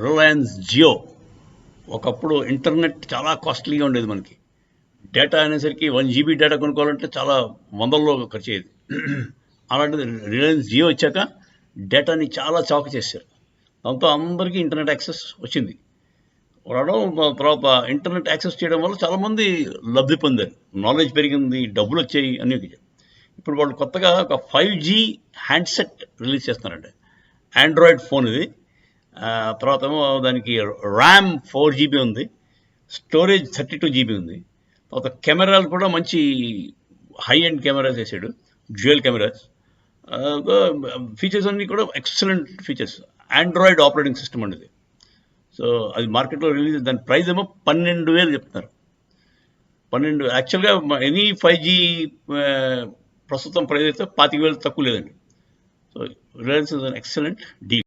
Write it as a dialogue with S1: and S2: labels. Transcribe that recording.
S1: Reliance Jio. ఒకప్పుడు internet చాలా కాస్ట్లీగా ఉండేది మనకి. డేటా అనేసరికి 1 GB డేటా కొనుక్కోవాలంటే చాలా వందల్లో ఖర్చు అయ్యేది. అలాంటిది రిలయన్స్ జియో వచ్చాక డేటాని చాలా చౌక చేశారు. దాంతో అందరికీ ఇంటర్నెట్ యాక్సెస్ వచ్చింది. తర్వాత ఇంటర్నెట్ యాక్సెస్ చేయడం వల్ల చాలామంది లబ్ధి పొందారు. నాలెడ్జ్ పెరిగింది, డబ్బులు వచ్చాయి అన్నీ. ఇప్పుడు వాళ్ళు కొత్తగా ఒక 5G హ్యాండ్సెట్ రిలీజ్ చేస్తున్నారండి. ఆండ్రాయిడ్ ఫోన్ ఇది. తర్వాత ఏమో దానికి ర్యామ్ 4 GB ఉంది, స్టోరేజ్ 32 GB ఉంది. తర్వాత కెమెరాలు కూడా మంచి హై ఎండ్ కెమెరాస్ వేసాడు, డ్యూయల్ కెమెరాస్. ఫీచర్స్ అన్నీ కూడా excellent features. Android operating system అండి ఇది. సో అది మార్కెట్లో రిలీజ్, దాని ప్రైస్ ఏమో 12,000 చెప్తున్నారు. 12 యాక్చువల్గా ఎనీ 5G ప్రస్తుతం ప్రైస్ అయితే 25,000 తక్కువ లేదండి. So Reliance is an excellent deal.